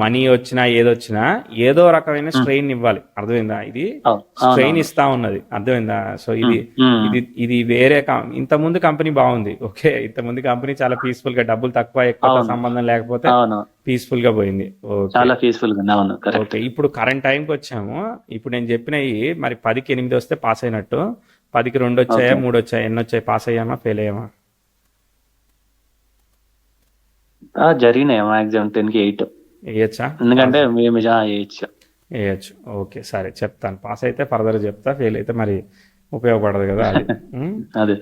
మనీ వచ్చినా ఏదొచ్చినా ఏదో రకమైన స్ట్రెయిన్ ఇవ్వాలి, అర్థమైందా? ఇది స్ట్రెయిన్ ఇస్తా ఉన్నది, అర్థమైందా? సో ఇది వేరే ఇంత ముందు కంపెనీ బాగుంది. ఓకే, ఇంత ముందు కంపెనీ చాలా పీస్ఫుల్ గా, డబ్బులు తక్కువ ఎక్కువ సంబంధం లేకపోతే పీస్ఫుల్ గా పోయింది. చాలా పీస్ఫుల్ గా. అవును, కరెక్ట్. ఓకే, ఇప్పుడు కరెంట్ టైంకి వచ్చాము. ఇప్పుడు నేను చెప్పినవి మరి 10కి 8 వస్తే పాస్ అయినట్టు, 10కి 2 వచ్చాయా 3 వచ్చాయా, ఎన్ని వచ్చాయి? పాస్ అయ్యామా ఫెయిల్ అయ్యామా? జరిగినాయి మ్యాక్సిమం 10కి 8. వేయచ్చా? ఎందుకంటే మేము వేయచ్చు. వేయచ్చు. ఓకే, సరే చెప్తాను. పాస్ అయితే ఫర్దర్ చెప్తా, ఫెయిల్ అయితే మరి ఉపయోగపడదు కదా అది. అదే.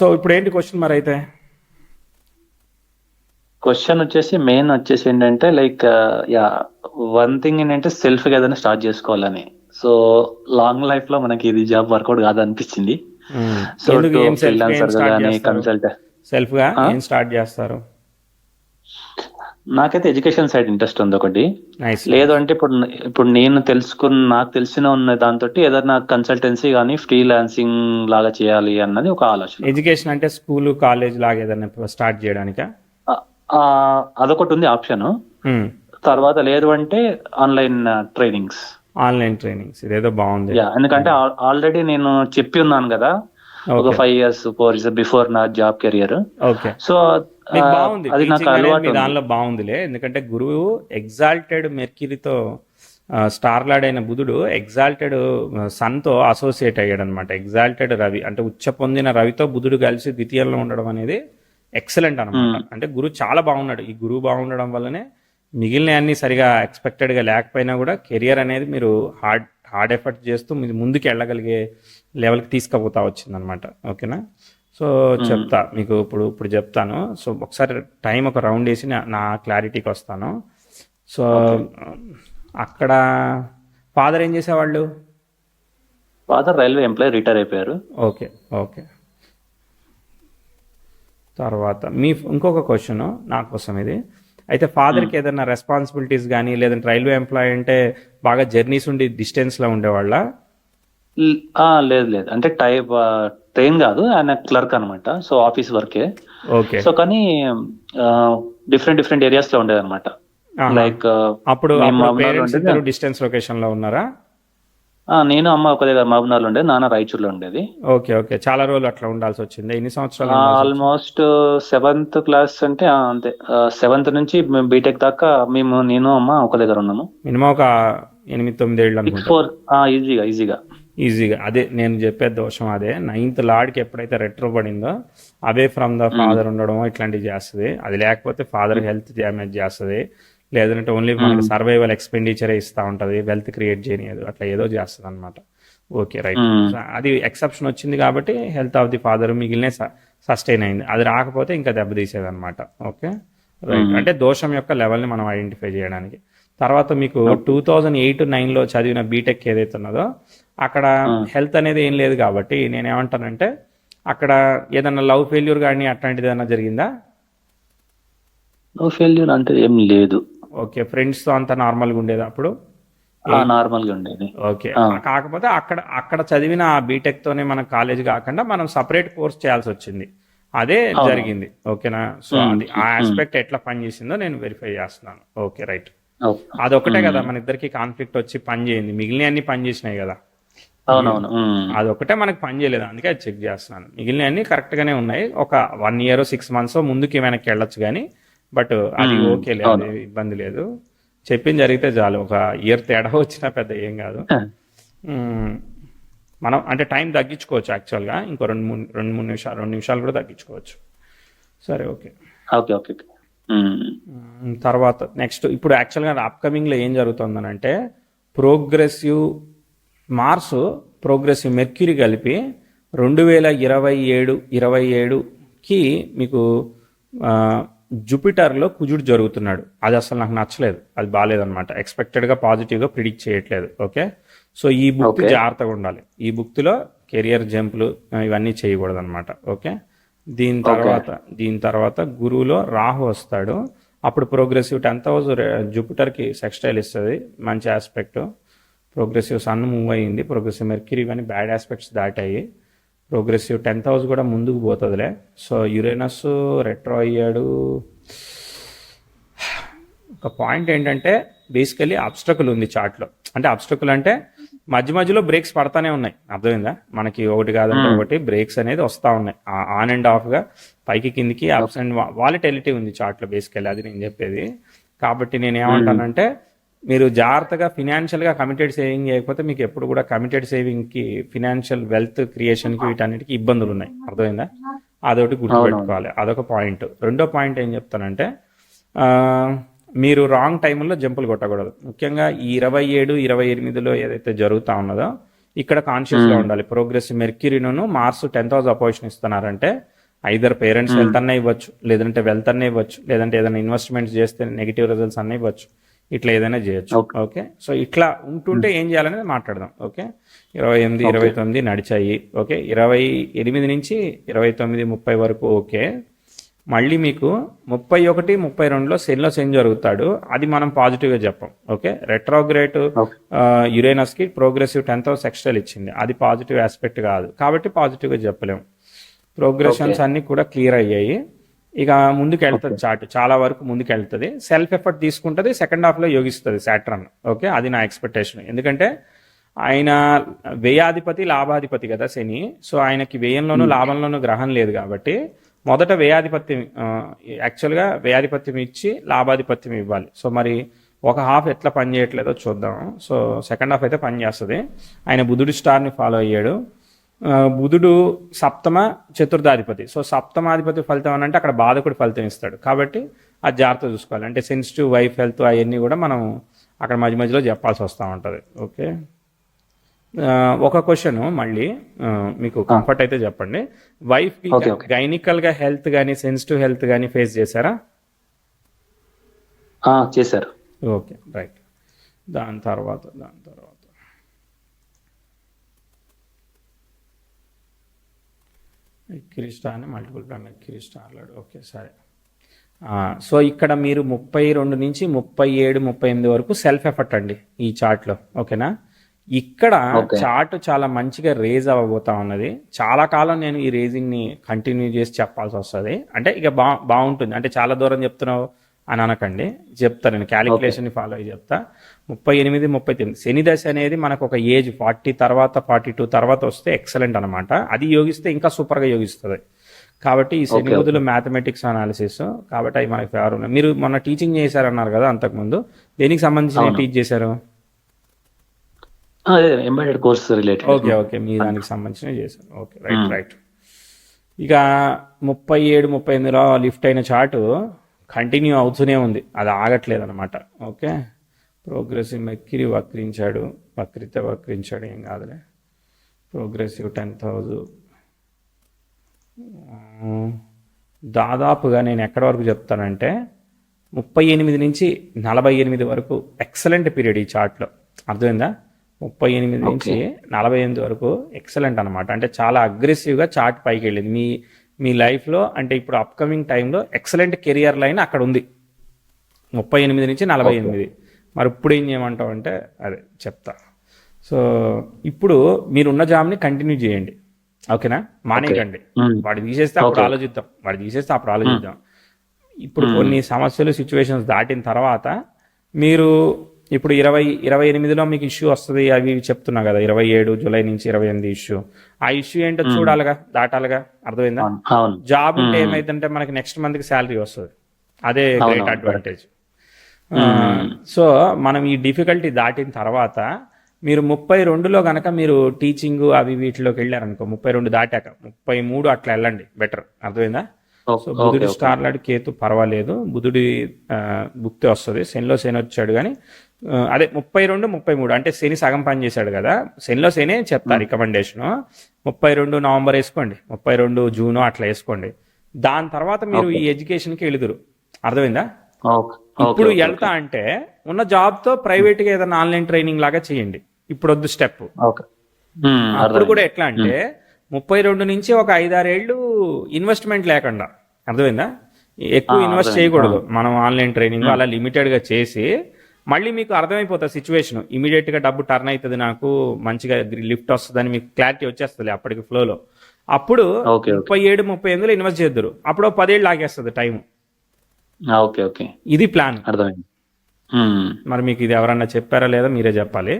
సో ఇప్పుడు ఏంటి క్వశ్చన్ మరి అయితే? క్వశ్చన్ వచ్చేసి మెయిన్ వచ్చేసి ఏంటంటే లైక్ వన్ థింగ్ ఏంటంటే సెల్ఫ్ గా ఏదైనా స్టార్ట్ చేసుకోవాలని. సో లాంగ్ లైఫ్ లో మనకి ఇది జాబ్ వర్కౌట్ కాదనిపించింది. సో సెల్ఫ్ గా ఏం స్టార్ట్ చేస్తారు? నాకైతే ఎడ్యుకేషన్ సైడ్ ఇంట్రెస్ట్ ఉంది ఒకటి. లేదు అంటే ఇప్పుడు నాకు తెలిసిన ఉన్న దాంతో ఏదైనా కన్సల్టెన్సీ కానీ ఫ్రీలాన్సింగ్ లాగా చేయాలి అన్నది ఒక ఆలోచన. ఎడ్యుకేషన్ అంటే స్కూల్ కాలేజ్ లాగా ఏదైనా స్టార్ట్ చేయడానికా? అదొకటి ఉంది ఆప్షన్. తర్వాత లేదు అంటే ఆన్లైన్ ట్రైనింగ్స్. ఇదేదో బాగుంది. ఎందుకంటే ఆల్రెడీ నేను చెప్పి ఉన్నాను కదా, ఒక 5 years 4 years బిఫోర్ నా జాబ్ కెరియర్. ఓకే, సో బాగుంది, అది నాకు అలవాటు. దానిలో బాగుందిలే, ఎందుకంటే గురువు ఎగ్జాల్టెడ్ మెర్క్యూరీతో స్టార్లాడైన బుధుడు ఎగ్జాల్టెడ్ సన్తో అసోసియేట్ అయ్యాడు అనమాట. ఎగ్జాల్టెడ్ రవి అంటే ఉచ్చ పొందిన రవితో బుధుడు కలిసి ద్వితీయంలో ఉండడం అనేది ఎక్సలెంట్ అనమాట. అంటే గురువు చాలా బాగున్నాడు. ఈ గురువు బాగుండడం వల్లనే మిగిలిన అన్ని సరిగా ఎక్స్పెక్టెడ్గా లేకపోయినా కూడా కెరియర్ అనేది మీరు హార్డ్ ఎఫర్ట్ చేస్తూ మీరు ముందుకు వెళ్ళగలిగే లెవెల్కి తీసుకుపోతా వచ్చిందనమాట. ఓకేనా? సో చెప్తా మీకు, ఇప్పుడు చెప్తాను. సో ఒకసారి టైం ఒక రౌండ్ వేసి నా క్లారిటీకి వస్తాను. సో అక్కడ ఫాదర్ ఏం చేసేవాళ్ళు? ఫాదర్ రైల్వే ఎంప్లాయీ, రిటైర్ అయిపోయారు. ఓకే. తర్వాత ఇంకొక క్వశ్చన్ నా కోసం ఇది. అయితే ఫాదర్కి ఏదైనా రెస్పాన్సిబిలిటీస్ కానీ, లేదంటే రైల్వే ఎంప్లాయీ అంటే బాగా జర్నీస్ ఉండి డిస్టెన్స్లో ఉండేవాళ్ళ? లేదు, అంటే ట్రైన్ కాదు, ఆయన క్లర్క్ అనమాట. సో ఆఫీస్ వర్కే. ఓకే. సో కానీ డిఫరెంట్ ఏరియాస్ లో ఉండేది అనమాట. లైక్ అప్పుడు డిస్టెన్స్ లొకేషన్ లో ఉన్నారా? నేను అమ్మ ఒక దగ్గర మహబూబ్నగర్ లో ఉండేది, నాన్న రాయచూర్లో ఉండేది. ఓకే. చాలా రోజులు అట్లా ఉండాల్సి వచ్చింది. ఎన్ని సంవత్సరాలు? ఆల్మోస్ట్ 7th క్లాస్ అంటే అంతే. 7th నుంచి బీటెక్ దాకా నేను అమ్మ ఒక దగ్గర ఉన్నాము. మినిమం ఒక 8-9 ఏళ్ళు అనుకుంటా. ఈజీగా అదే నేను చెప్పే దోషం అదే. 9th లాడ్కి ఎప్పుడైతే రెట్రో పడిందో అవే ఫ్రమ్ ద ఫాదర్ ఉండడం ఇట్లాంటివి చేస్తుంది. అది లేకపోతే ఫాదర్ హెల్త్ డ్యామేజ్ చేస్తుంది, లేదంటే ఓన్లీ మనకి సర్వైవల్ ఎక్స్పెండిచరే ఇస్తూ ఉంటుంది, వెల్త్ క్రియేట్ చేయనియదు, అట్లా ఏదో చేస్తుంది అనమాట. Okay, right. అది ఎక్సెప్షన్ వచ్చింది కాబట్టి హెల్త్ ఆఫ్ ది ఫాదర్ మిగిలిన సస్టైన్ అయింది. అది రాకపోతే ఇంకా దెబ్బతీసేది అనమాట. Okay, right. అంటే దోషం యొక్క లెవెల్ని మనం ఐడెంటిఫై చేయడానికి. తర్వాత మీకు 2008-9లో చదివిన బీటెక్ ఏదైతే ఉన్నదో అక్కడ హెల్త్ అనేది ఏం లేదు కాబట్టి నేనేమంటానంటే అక్కడ ఏదన్నా లవ్ ఫెయిల్యూర్ కానీ అట్లాంటిది ఏదైనా జరిగిందా? లవ్ ఫెయిల్యూర్ అంటే ఏం లేదు. ఓకే, ఫ్రెండ్స్తో అంతా నార్మల్గా ఉండేది అప్పుడు? నార్మల్గా ఉండేది. ఓకే, కాకపోతే అక్కడ చదివిన ఆ బీటెక్ తోనే మన కాలేజ్ కాకుండా మనం సపరేట్ కోర్స్ చేయాల్సి వచ్చింది. అదే జరిగింది. ఓకేనా? సో అది ఆ ఆస్పెక్ట్ ఎట్లా పనిచేసిందో నేను వెరిఫై చేస్తున్నాను. Okay, right. అదొకటే కదా మన ఇద్దరికి కాన్ఫ్లిక్ట్ వచ్చి పని చేయింది, మిగిలిన అన్ని పని చేసినాయి కదా. అవునవును, అదొకటే మనకు పని చేయలేదు, అందుకే అది చెక్ చేస్తున్నాను. మిగిలిన అన్ని కరెక్ట్ గానే ఉన్నాయి. ఒక 1 year 6 months ముందుకి వెనక్కి వెళ్ళొచ్చు కానీ, బట్ అది ఓకే లేదు, అది ఇబ్బంది లేదు. చెప్పింది జరిగితే చాలు. ఒక ఇయర్ తేడా వచ్చినా పెద్ద ఏం కాదు. మనం అంటే టైం తగ్గించుకోవచ్చు యాక్చువల్గా, ఇంకో 2 నిమిషాలు కూడా తగ్గించుకోవచ్చు. సరే, ఓకే. తర్వాత నెక్స్ట్ ఇప్పుడు యాక్చువల్గా అప్కమింగ్లో ఏం జరుగుతుందనంటే ప్రోగ్రెసివ్ మెర్క్యూరీ కలిపి 2027కి మీకు జూపిటర్లో కుజుడు జరుగుతున్నాడు. అది అసలు నాకు నచ్చలేదు, అది బాగాలేదనమాట. ఎక్స్పెక్టెడ్గా పాజిటివ్గా ప్రిడిక్ట్ చేయట్లేదు. ఓకే, సో ఈ బుక్ జాగ్రత్తగా ఉండాలి. ఈ బుక్లో కెరియర్ జంపులు ఇవన్నీ చేయకూడదు అనమాట. ఓకే, దీని తర్వాత గురువులో రాహు వస్తాడు. అప్పుడు ప్రోగ్రెసివ్ 10th house జూపిటర్కి సెక్స్టైల్ ఇస్తుంది, మంచి ఆస్పెక్ట్. ప్రోగ్రెసివ్ సన్ మూవ్ అయ్యింది, ప్రోగ్రెసివ్ మెర్క్యూరీ ఇవన్నీ బ్యాడ్ ఆస్పెక్ట్స్ దాటాయి. ప్రోగ్రెసివ్ 10th హౌస్ కూడా ముందుకు పోతుందిలే. సో యురేనస్ రెట్రో అయ్యాడు. ఒక పాయింట్ ఏంటంటే బేసికలీ అబ్స్ట్రకుల్ ఉంది చార్ట్లో. అంటే అబ్స్ట్రకుల్ అంటే మధ్య మధ్యలో బ్రేక్స్ పడతానే ఉన్నాయి, అర్థమైందా? మనకి ఒకటి కాదంటే ఒకటి బ్రేక్స్ అనేది వస్తూ ఉన్నాయి ఆన్ అండ్ ఆఫ్గా, పైకి కిందికి అప్స్ అండ్ వాలిటిలిటీ ఉంది చార్ట్లో బేసికలీ, అది నేను చెప్పేది. కాబట్టి నేను ఏమంటానంటే మీరు జాగ్రత్తగా ఫినాన్షియల్గా కమిటెడ్ సేవింగ్ చేయకపోతే మీకు ఎప్పుడు కూడా కమిటెడ్ సేవింగ్కి, ఫినాన్షియల్ వెల్త్ క్రియేషన్కి వీటన్నిటికీ ఇబ్బందులు ఉన్నాయి, అర్థమైందా? అదొకటి గుర్తుపెట్టుకోవాలి, అదొక పాయింట్. రెండో పాయింట్ ఏం చెప్తానంటే మీరు రాంగ్ టైంలో జంపులు కొట్టకూడదు. ముఖ్యంగా ఈ 27, 28లో ఏదైతే జరుగుతూ ఉన్నదో ఇక్కడ కాన్షియస్గా ఉండాలి. ప్రోగ్రెసివ్ మెర్క్యూరీను మార్స్ 10th హౌస్ అపోజిషన్ ఇస్తున్నారంటే ఐదర్ పేరెంట్స్ వెల్త్ అన్న ఇవ్వచ్చు, లేదంటే వెల్త్ అన్న ఇవ్వచ్చు, లేదంటే ఏదైనా ఇన్వెస్ట్మెంట్స్ చేస్తే నెగిటివ్ రిజల్ట్స్ అన్న ఇవ్వచ్చు, ఇట్లా ఏదైనా చేయొచ్చు. ఓకే, సో ఇట్లా ఉంటుంటే ఏం చేయాలనేది మాట్లాడదాం. ఓకే, 28, 29 నడిచాయి. ఓకే, 28 నుంచి 29, 30 వరకు ఓకే. మళ్ళీ మీకు 31, 32లో శనిలో శని జరుగుతాడు, అది మనం పాజిటివ్గా చెప్పాం. ఓకే, రెట్రోగ్రేట్ యురేనస్కి ప్రోగ్రెసివ్ 10th హౌస్ ఎక్స్ట్రల్ ఇచ్చింది, అది పాజిటివ్ ఆస్పెక్ట్ కాదు, కాబట్టి పాజిటివ్గా చెప్పలేము. ప్రోగ్రెషన్స్ అన్నీ కూడా క్లియర్ అయ్యాయి. ఇక ముందుకు వెళ్తుంది చార్ట్, చాలా వరకు ముందుకు వెళ్తుంది, సెల్ఫ్ ఎఫర్ట్ తీసుకుంటుంది, సెకండ్ హాఫ్లో యోగిస్తుంది సాటర్న్. ఓకే, అది నా ఎక్స్పెక్టేషన్. ఎందుకంటే ఆయన వ్యయాధిపతి లాభాధిపతి కదా శని, సో ఆయనకి వ్యయంలోనూ లాభంలోనూ గ్రహం లేదు కాబట్టి మొదట వ్యయాధిపత్యం, యాక్చువల్గా వ్యయాధిపత్యం ఇచ్చి లాభాధిపత్యం ఇవ్వాలి. సో మరి ఒక హాఫ్ ఎట్లా పని చేయట్లేదో చూద్దాం. సో సెకండ్ హాఫ్ అయితే పని చేస్తుంది. ఆయన బుధుడి స్టార్ని ఫాలో అయ్యాడు. బుధుడు సప్తమ చతుర్థాధిపతి, సో సప్తమాధిపతి ఫలితం అని అంటే అక్కడ బాధకుడి ఫలితం ఇస్తాడు, కాబట్టి అది జాగ్రత్త చూసుకోవాలి. అంటే సెన్సిటివ్ వైఫ్ హెల్త్ అవన్నీ కూడా మనం అక్కడ మధ్య మధ్యలో చెప్పాల్సి వస్తూ ఉంటుంది. ఓకే, ఒక క్వశ్చన్ మళ్ళీ మీకు కంఫర్ట్ అయితే చెప్పండి, వైఫ్ గైనికల్గా హెల్త్ కానీ సెన్సిటివ్ హెల్త్ కానీ ఫేస్ చేశారా? చేశారు. Okay, right. దాని తర్వాత క్రిస్టాన్ మల్టిపుల్ ప్లానెట్ క్రిస్టాన్. ఓకే, సరే. సో ఇక్కడ మీరు 32 నుంచి 37, 38 వరకు సెల్ఫ్ ఎఫర్ట్ అండి ఈ చార్ట్లో. ఓకేనా, ఇక్కడ చార్ట్ చాలా మంచిగా రేజ్ అవ్వబోతా ఉన్నది. చాలా కాలం నేను ఈ రేజింగ్ని కంటిన్యూ చేసి చెప్పాల్సి వస్తుంది. అంటే ఇక బాగుంటుంది. అంటే చాలా దూరం చెప్తున్నావు అని అనకండి, చెప్తా నేను క్యాలిక్యులేషన్ని ఫాలో అయ్యి చెప్తా. 38, 39 శని దశ అనేది మనకు ఒక ఏజ్ 40 తర్వాత 42 తర్వాత వస్తే ఎక్సలెంట్ అనమాట. అది యోగిస్తే ఇంకా సూపర్గా యోగిస్తుంది. కాబట్టి ఈ శని బుధులు మ్యాథమెటిక్స్ అనాలిసిస్, కాబట్టి అవి మనకి ఫేవర్ ఉన్నాయి. మీరు మొన్న టీచింగ్ చేశారన్నారు కదా, అంతకుముందు దేనికి సంబంధించి టీచ్ చేశారు? Embedded course related. ఓకే, మీ దానికి సంబంధించిన చేశారు. Okay, right. ఇక 37, 38లో లిఫ్ట్ అయిన చార్టు కంటిన్యూ అవుతూనే ఉంది, అది ఆగట్లేదు అనమాట. ఓకే, ప్రోగ్రెసివ్ మెర్క్యూరీ వక్రించాడు, ఏం కాదులే. ప్రోగ్రెసివ్ 10th హౌస్ దాదాపుగా నేను ఎక్కడి వరకు చెప్తానంటే 38 నుంచి 48 వరకు ఎక్సలెంట్ పీరియడ్ ఈ చార్ట్లో, అర్థమైందా? 38 నుంచి 48 వరకు ఎక్సలెంట్ అనమాట. అంటే చాలా అగ్రెసివ్గా చార్ట్ పైకి వెళ్ళింది మీ లైఫ్లో. అంటే ఇప్పుడు అప్కమింగ్ టైంలో ఎక్సలెంట్ కెరియర్ లైన్ అక్కడ ఉంది 38 నుంచి 48. మరి ఇప్పుడు ఏం చేయమంటావు అంటే అదే చెప్తా. సో ఇప్పుడు మీరున్న జాబ్ని కంటిన్యూ చేయండి, ఓకేనా? మానేయండి. వాడు తీసేస్తే అప్పుడు ఆలోచిద్దాం. ఇప్పుడు కొన్ని సమస్యలు సిచ్యువేషన్స్ దాటిన తర్వాత మీరు ఇప్పుడు 28లో మీకు ఇష్యూ వస్తుంది, అవి చెప్తున్నా కదా, 27 జూలై నుంచి 28 ఇష్యూ. ఆ ఇష్యూ ఏంటో చూడాలిగా, దాటాలిగా, అర్థమైందా? జాబ్ ఉంటే ఏమైందంటే మనకి నెక్స్ట్ మంత్కి శాలరీ వస్తుంది, అదే గ్రేట్ అడ్వాంటేజ్. సో మనం ఈ డిఫికల్టీ దాటిన తర్వాత మీరు 32లో కనుక మీరు టీచింగ్ అవి వీటిలోకి వెళ్ళారనుకో, 32 దాటాక 33 అట్లా వెళ్ళండి, బెటర్, అర్థమైందా? సో బుధుడి స్టార్లాడు, కేతు పర్వాలేదు, బుధుడి భుక్తి వస్తుంది, శనిలో శని వచ్చాడు. కానీ అదే 32, 33 అంటే శని సగం పని చేశాడు కదా, శనిలో శనే చెప్తా రికమెండేషను. 32 నవంబర్ వేసుకోండి, 32 జూన్ అట్లా వేసుకోండి. దాని తర్వాత మీరు ఈ ఎడ్యుకేషన్కి వెళుదురు, అర్థమైందా? ఇప్పుడు వెళ్తా అంటే ఉన్న జాబ్తో ప్రైవేట్గా ఏదైనా ఆన్లైన్ ట్రైనింగ్ లాగా చేయండి, ఇప్పుడు వద్దు స్టెప్. అప్పుడు కూడా ఎట్లా అంటే 32 నుంచి ఒక 5-6 ఏళ్ళు ఇన్వెస్ట్మెంట్ లేకుండా, అర్థమైందా? ఎక్కువ ఇన్వెస్ట్ చేయకూడదు మనం, ఆన్లైన్ ట్రైనింగ్ అలా లిమిటెడ్గా చేసి మళ్ళీ మీకు అర్థమైపోతుంది సిచ్యువేషన్, ఇమీడియట్ గా డబ్బు టర్న్ అవుతుంది, నాకు మంచిగా లిఫ్ట్ వస్తుందని మీకు క్లారిటీ వచ్చేస్తుంది అప్పటికి ఫ్లోలో. అప్పుడు ఓకే. ఓకే. 37-38 ఇన్వెస్ట్ చేద్దరు, అప్పుడు 10 ఏళ్ళు ఆగేస్తుంది టైం. ఓకే. ఓకే. ఇది ప్లాన్. అర్థమైంది. మరి మీకు ఇది ఎవరన్నా చెప్పారా లేదా మీరే చెప్పాలి.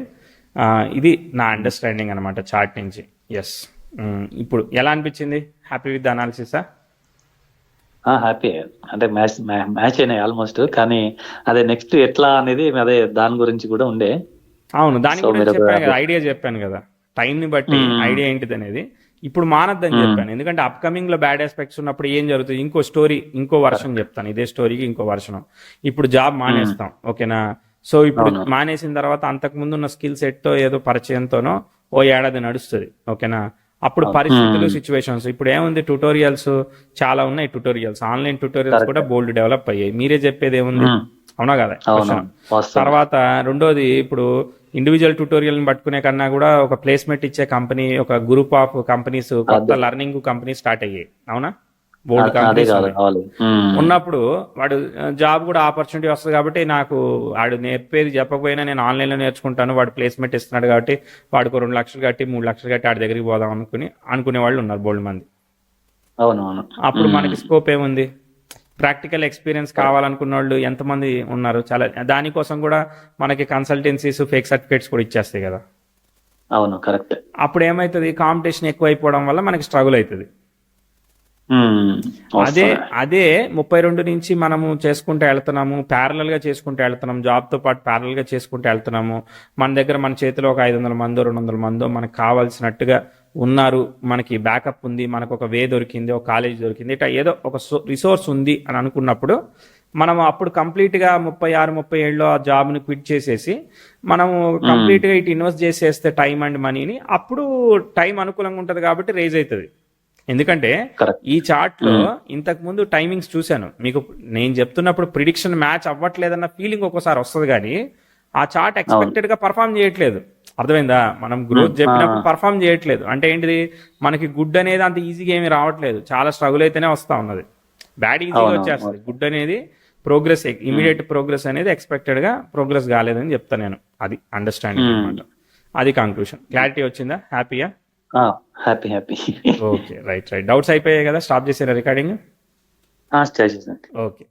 ఇది నా అండర్స్టాండింగ్ అనమాట చార్ట్ నుంచి. ఎస్. ఇప్పుడు ఎలా అనిపించింది? హ్యాపీ విత్ అనాలిసిసా? హ్యాపీ. అంటే మ్యాచ్ అయినాయి ఆల్మోస్ట్. కానీ అదే నెక్స్ట్ ఎట్లా అనేది అదే దాని గురించి కూడా ఉండే. అవును, దాని సో గురించి మీరు చెప్పాను కదా, ఐడియా చెప్పాను కదా, టైంని బట్టి ఐడియా ఏంటిది అనేది. ఇప్పుడు మానద్దని చెప్పాను, ఎందుకంటే అప్కమింగ్ లో బ్యాడ్ ఆస్పెక్ట్స్ ఉన్నప్పుడు ఏం జరుగుతుంది, ఇంకో స్టోరీ, ఇంకో వర్షన్ చెప్తాను, ఇదే స్టోరీకి ఇంకో వర్షన్. ఇప్పుడు జాబ్ మానేస్తాం, ఓకేనా? సో ఇప్పుడు అవును. మానేసిన తర్వాత అంతకు ముందు ఉన్న స్కిల్ సెట్ తో ఏదో పరిచయంతోనో ఓ ఏడాది నడుస్తుంది, ఓకేనా? అప్పుడు పరిస్థితులు, సిచ్యువేషన్స్, ఇప్పుడు ఏముంది, ట్యూటోరియల్స్ చాలా ఉన్నాయి, ట్యూటోరియల్స్, ఆన్లైన్ ట్యూటోరియల్స్ కూడా బోల్డ్ డెవలప్ అయ్యాయి. మీరే చెప్పేది ఏముంది, అవునా కదా? అవును. Question. వాస్తవం. తర్వాత రెండోది, ఇప్పుడు ఇండివిజువల్ ట్యూటోరియల్ పట్టుకునే కన్నా కూడా ఒక ప్లేస్మెంట్ ఇచ్చే కంపెనీ, ఒక గ్రూప్ ఆఫ్ కంపెనీస్, కొత్త లెర్నింగ్ కంపెనీ స్టార్ట్ అయ్యాయి, అవునా? బోల్డ్ అదే కంపెనీస్ కాదు కావాలి. ఉన్నప్పుడు వాడు జాబ్ కూడా ఆపర్చునిటీ వస్తుంది కాబట్టి, నాకు వాడు నేర్పేది చెప్పకపోయినా నేను ఆన్లైన్లో నేర్చుకుంటాను, వాడు ప్లేస్మెంట్ ఇస్తున్నాడు కాబట్టి వాడికి 2 లక్షలు కట్టి 3 లక్షలు కట్టి వాడి దగ్గరికి పోదాం అనుకునే వాళ్ళు ఉన్నారు బోల్డ్ మంది. అవునవును. అప్పుడు మనకి స్కోప్ ఏముంది? ప్రాక్టికల్ ఎక్స్పీరియన్స్ కావాలనుకున్న వాళ్ళు ఎంతమంది ఉన్నారు? చాలా. దానికోసం కూడా మనకి కన్సల్టెన్సీస్, ఫేక్ సర్టిఫికేట్స్ కూడా ఇచ్చేస్తాయి కదా. అవును, కరెక్ట్. అప్పుడు ఏమవుతుంది, కాంపిటీషన్ ఎక్కువ అయిపోవడం వల్ల మనకి స్ట్రగుల్ అవుతుంది. అదే అదే 32 నుంచి మనము చేసుకుంటూ వెళ్తున్నాము, ప్యారలల్ గా చేసుకుంటూ వెళ్తున్నాము, జాబ్ తో పాటు ప్యారలల్ గా చేసుకుంటూ వెళ్తున్నాము. మన దగ్గర, మన చేతిలో ఒక 500 మందో 200 మందో మనకు కావాల్సినట్టుగా ఉన్నారు, మనకి బ్యాకప్ ఉంది, మనకు ఒక వే దొరికింది, ఒక కాలేజ్ దొరికింది, ఇట్లా ఏదో ఒక రిసోర్స్ ఉంది అని అనుకున్నప్పుడు మనం అప్పుడు కంప్లీట్ గా 36-37 ఆ జాబ్ ని క్విట్ చేసేసి మనము కంప్లీట్ గా ఇటు ఇన్వెస్ట్ చేసేస్తే టైం అండ్ మనీని, అప్పుడు టైం అనుకూలంగా ఉంటది కాబట్టి రేజ్ అవుతుంది. ఎందుకంటే Correct. ఈ చార్ట్ లో ఇంతకు ముందు టైమింగ్స్ చూశాను, మీకు నేను చెప్తున్నప్పుడు ప్రిడిక్షన్ మ్యాచ్ అవ్వట్లేదన్న ఫీలింగ్ ఒక్కోసారి వస్తుంది, కానీ ఆ చార్ట్ ఎక్స్పెక్టెడ్ గా పర్ఫామ్ చేయట్లేదు. అర్థమైందా? మనం గ్రోత్ చెప్పినప్పుడు పర్ఫామ్ చేయట్లేదు అంటే ఏంటిది, మనకి గుడ్ అనేది అంత ఈజీగా ఏమి రావట్లేదు, చాలా స్ట్రగుల్ అయితేనే వస్తా ఉన్నది. బ్యాడ్ ఈజీగా వచ్చేస్తుంది, గుడ్ అనేది ప్రోగ్రెస్, ఇమీడియట్ ప్రోగ్రెస్ అనేది ఎక్స్పెక్టెడ్ గా ప్రోగ్రెస్ కాలేదని చెప్తాను నేను. అది అండర్స్టాండింగ్ అనమాట. అది కంక్లూషన్. క్లారిటీ వచ్చిందా? హ్యాపీయా? Happy happy. Okay, right. Doubts అయిపోయాయి కదా? స్టాప్ చేసారా రికార్డింగ్? చేసేసాను. ఓకే.